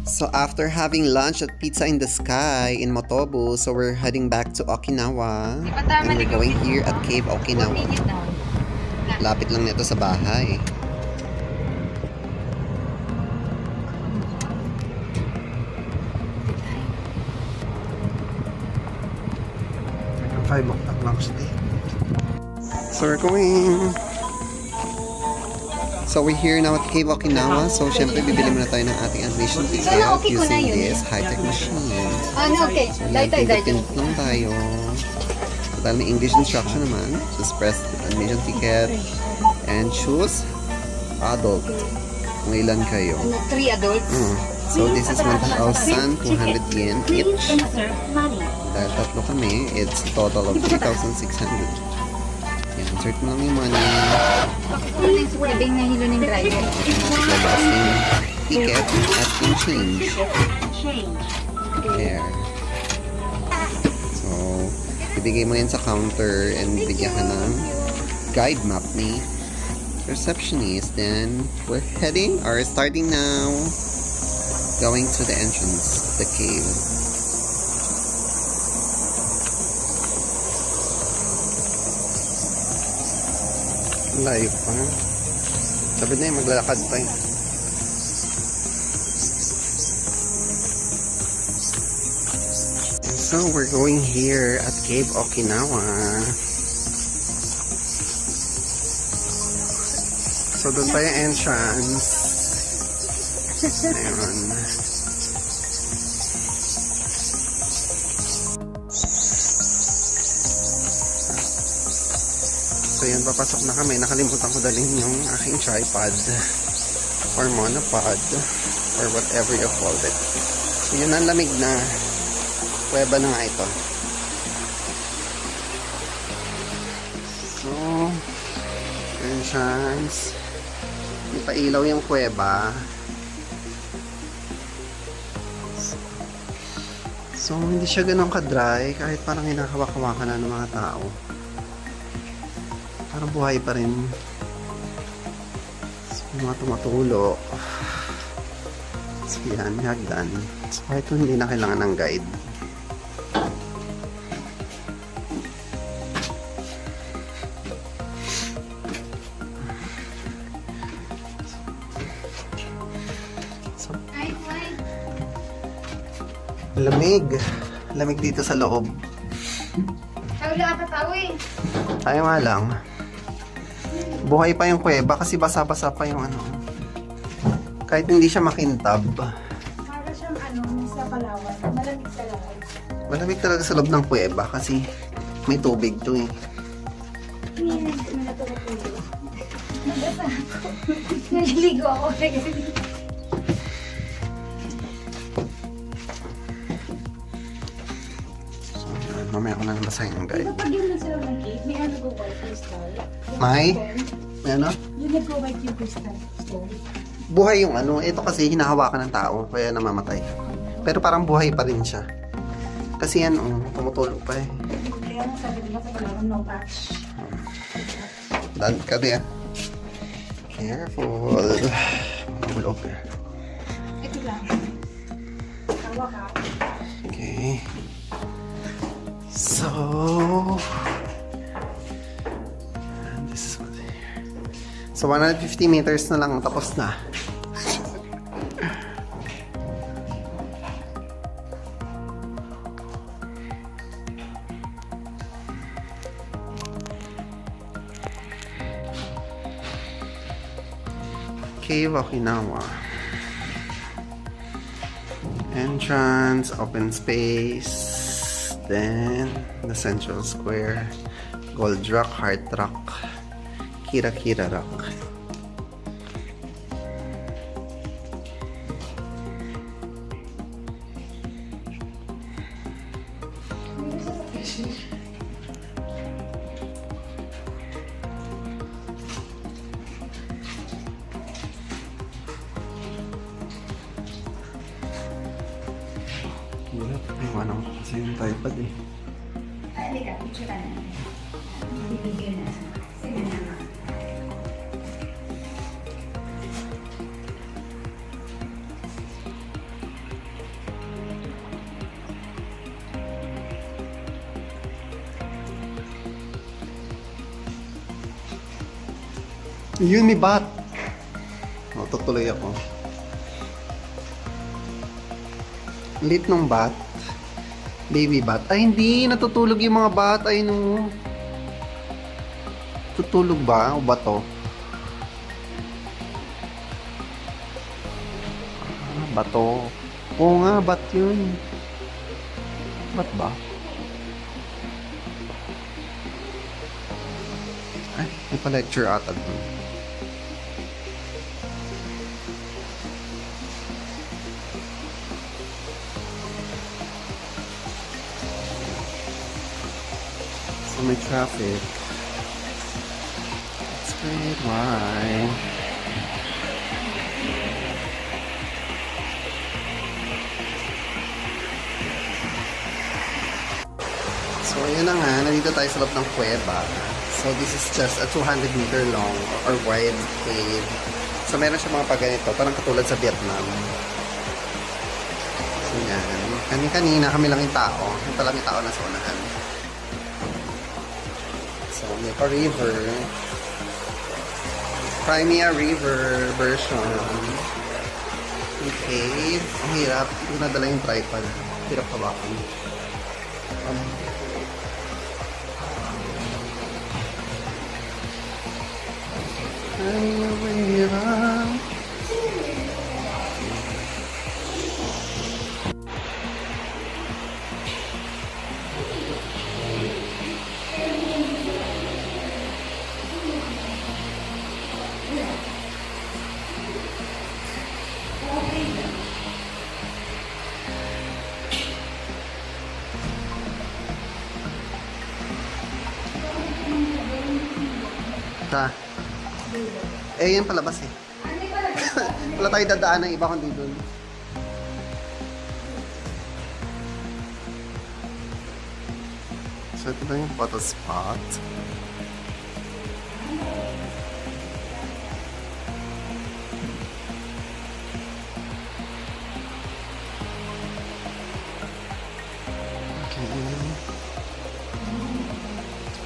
So after having lunch at Pizza in the Sky in Motobu, so we're heading back to Okinawa. And we're going here at Cave Okinawa. Lapit lang nito sa bahay. Hanggang 5 o'clock lang stay. So we're going. So we're here now at Cave Okinawa. So syempre bibili muna tayo ng ating admission ticket using this high-tech machine. Okay. So pindutin lang tayo. So dahil may English instruction naman, just press the admission ticket and choose adult. Kung ilan kayo. 3 adults. So this is 1,200 yen each. Dahil tatlo kami, it's a total of 3,600. Insert mo lang yung money. Ano yung sukabing na hilo ng driver? Labas yung ticket at yung change. There. So, ibigay mo yan sa counter and bigyan ka ng guide map ni receptionist. Then, we're heading or starting now going to the entrance of the cave. Layo pa. Sabi na yung maglalakad pa eh. So we're going here at Cave Okinawa. So doon pa yung entrance. Ayun. So yan, papasok na kami. Nakalimutan ko dalhin yung aking tripod or monopod or whatever you call it. So yun ang lamig na kuweba na nga ito. So entrance, may pailaw yung kuweba. So hindi siya ganun ka-dry kahit parang hinakawa-kawa na ng mga tao. Parang buhay pa rin. So, mga tumatulo. So, yan, hagdan. So, kahit hindi na kailangan ng guide. So, lamig. Lamig dito sa loob. Wala ka tao eh. Tayo nga lang. Buhay pa yung kuweba kasi basa-basa pa yung ano. Kahit hindi siya makintab. Para siyang sa Palawan. Malamig sa loob. Malamig talaga sa loob ng kuweba kasi may tubig to eh. Naliligo ako. So, yan. Mamaya ko na nabasahin yung guide. Pag yung nasa loob ng cave, may go-white crystal. May ano? Yung nag-go-white yung crystal stone. Buhay yung ano. Ito kasi hinahawakan ng tao kaya namamatay. Pero parang buhay pa rin siya. Kasi yan, tumutulog pa eh. Kaya mo sabi nila sa Palawan, no touch. Dan ka din. Careful. Bulog. Ito lang. Tawa ka. Okay. So, and this is what here. So 150 meters na lang tapos na. Cave Okinawa. Entrance, open space, then the central square, Gold Rock, Heart Rock, Kira Kira Rock. Wala, iwanan ko kasi yung tripod eh. Ay, halika, picture ka na. Bibigyan na. Sige na. Yun, may bat. O, tutuloy ako. Lit ng bat. Baby bat. Ay, hindi. Natutulog yung mga bat. Ay, no. Tutulog ba? O ba to? Ah, bato. Oo nga, bat yun. Bat ba? Ay, may pa-lecture ata dun. So may traffic. Let's wait, why? So ayan na nga, nandito tayo sa loob ng kuweba. So this is just a 200-meter long or wide cave. So meron siya mga pagganito, parang katulad sa Vietnam. So yan, kanina kami lang yung tao. Yung pala may tao na sa unahan. So may pa-river. Crimea River version. Okay. Ang hirap. Hindi ko nadala yung tripod. Hirap pa ba ako? Eh, yan palabas eh. Wala tayo dadaan ng iba kundi dun. So, ito na yung photo spot.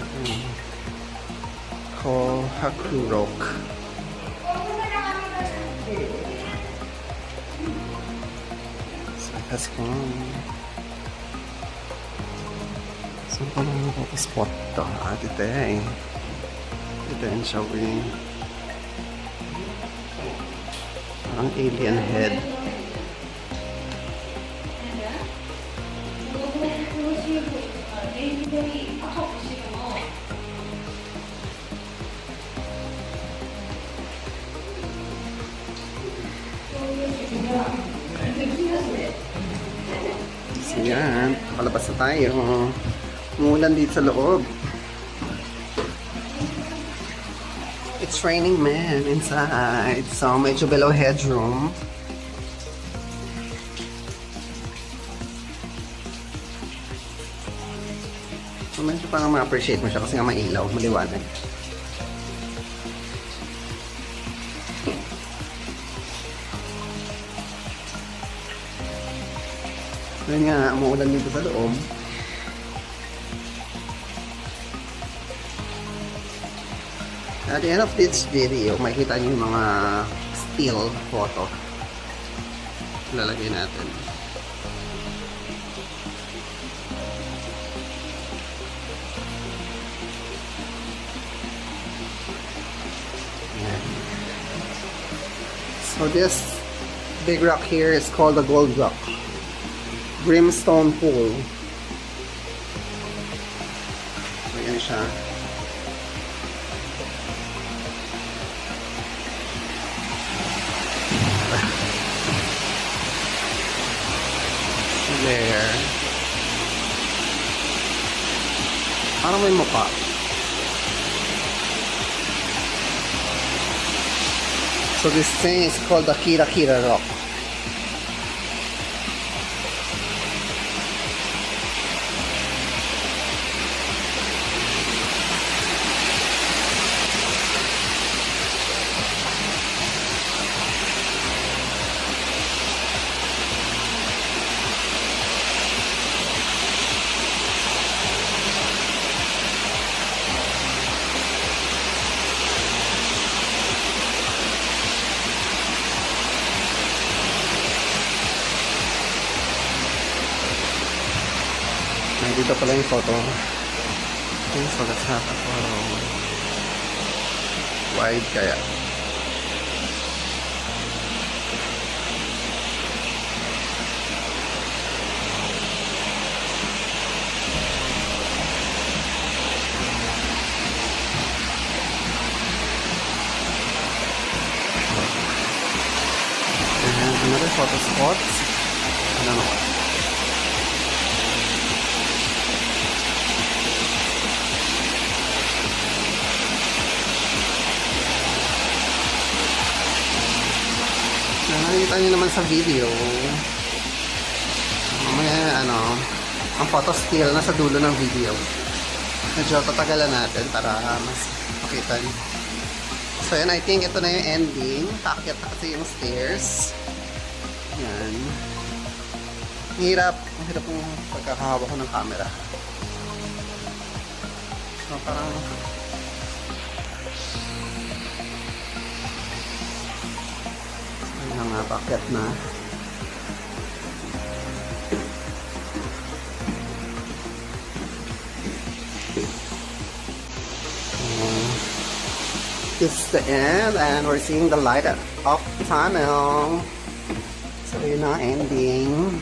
Okay. Kohaku-rock. So, let's go. Saan pa lang ako spot to? Dito eh. Dito yung showing. Parang alien head. So yan, palabas na tayo. Umulan dito sa loob. It's raining man inside. So medyo below headroom. So medyo parang ma-appreciate mo siya kasi nga mailaw, maliwanag. Ngayon nga, umuulan dito sa loob. At the end of this video, makikita niyo yung mga still photo. Lalagay natin. Ayan. So this big rock here is called the Gold Rock. Brimstone Pool. So, yan siya. So, there. Parang may mukha. So, this thing is called the Kira Kira Rock. Dito pala yung photo. Okay, so let's have a photo. Wide kaya. And another photo spot. I don't know. Nakikita nyo naman sa video. Mamaya ang photo still nasa dulo ng video. Medyo tatagalan natin para mas makita nyo. So yan, I think ito na yung ending. Paakyat na kasi yung stairs. Yan. Ang hirap yung pagkakahawak ko ng camera. So parang paakyat na. This is the end and we're seeing the light of the tunnel. So yun ang ending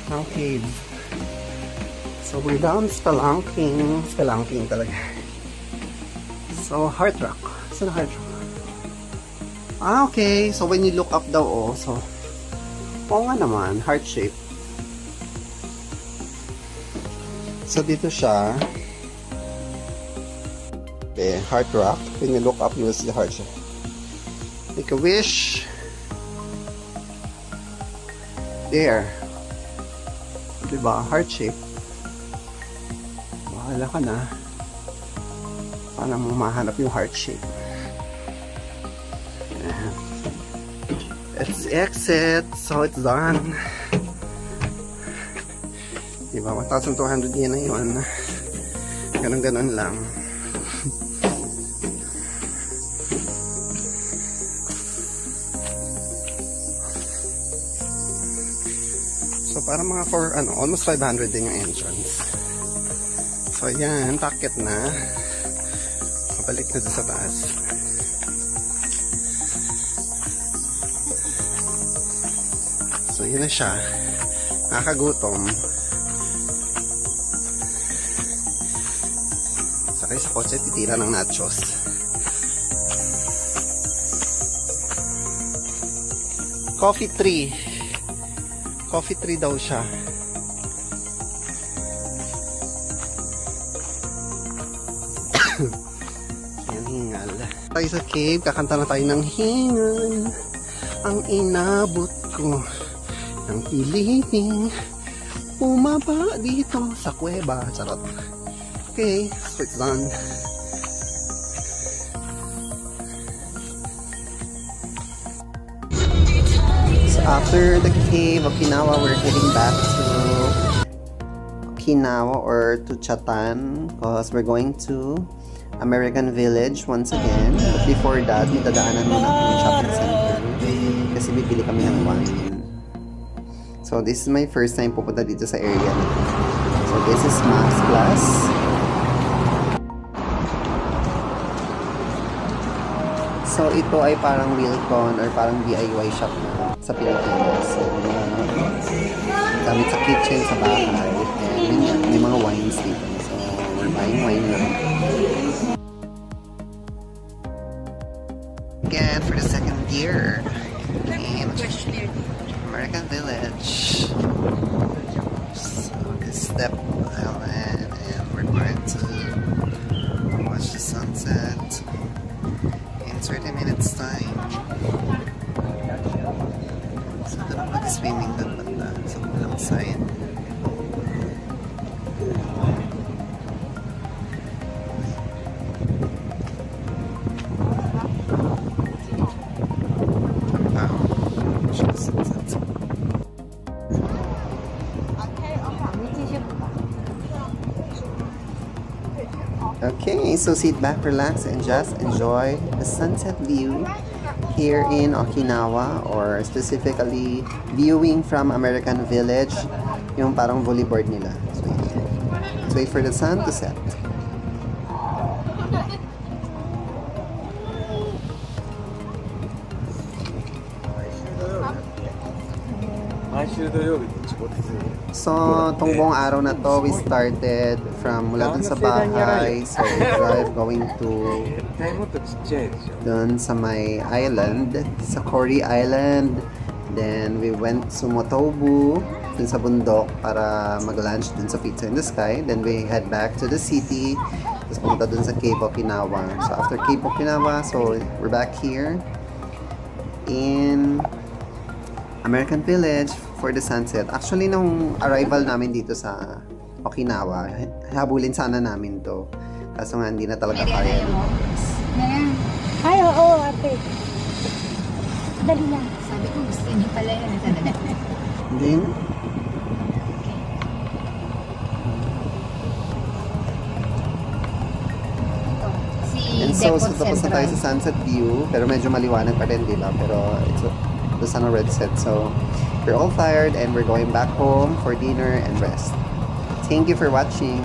ng cave. So we're down spelunking talaga. So Heart Rock. So Heart Rock. Ah, okay. So when you look up daw, so nga naman, heart shape. So dito siya. Okay, Heart Rock. When you look up, you will see the heart shape. Make a wish. There. Diba? Heart shape. Bahala ka na. Paano mo mahanap yung heart shape? Let's exit. So it's done. Diba? 1,200 yen na yun. Ganun-ganun lang. So parang mga almost 500 din yung entrance. So yan, takit na. Mabalik na sa taas. So yun na siya. Nakakagutom. Sakay sa kotse, titira ng nachos. Coffee tree. Coffee tree daw siya. Yan, hingal. Tayo sa cave, kakanta na tayo ng hingal. Ang inabot ko ng piliting bumaba dito sa kuweba. Charot. Okay, so it's done. So after the cave, Okinawa, we're heading back to Okinawa or to Chatan because we're going to American Village once again. But before that, dadaanan muna ang shopping center kasi bibili kami ng wine. So this is my first time pupunta dito sa area na. So this is Max Plus. So ito ay parang Wilcon or parang DIY shop na sa Pilipinas. So gamit sa kitchen, sa bahay. And may mga wines dito. So we're buying wine now. Again for the second year. American Village. So this step island and we're going to watch the sunset in 30 minutes time. So doon mag-swimming doon banda sa kabilang side. Okay, so sit back, relax, and just enjoy the sunset view here in Okinawa, or specifically viewing from American Village, yung parang volleyboard nila. So, let's wait for the sun to set. So, tong buong araw na to, we started from mula dun sa bahay. So, we drive going to dun sa may island, sa Cory Island. Then, we went to Motobu, dun sa bundok, para mag-lunch dun sa Pizza in the Sky. Then, we head back to the city. Tapos pumunta dun sa Cape Okinawa. So, after Cape Okinawa, so, we're back here in American Village for the sunset. Actually, nung arrival namin dito sa Okinawa, habulin sana namin to. Kaso nga, hindi na talaga kaya. Ay, oo, ate. Dali lang. Sabi ko, gusto niyo pala yun. Hindi na. And so, tapos na tayo sa sunset view. Pero medyo maliwanag pa rin, di ba? Pero the sun already set. So, we're all tired and we're going back home for dinner and rest. Thank you for watching.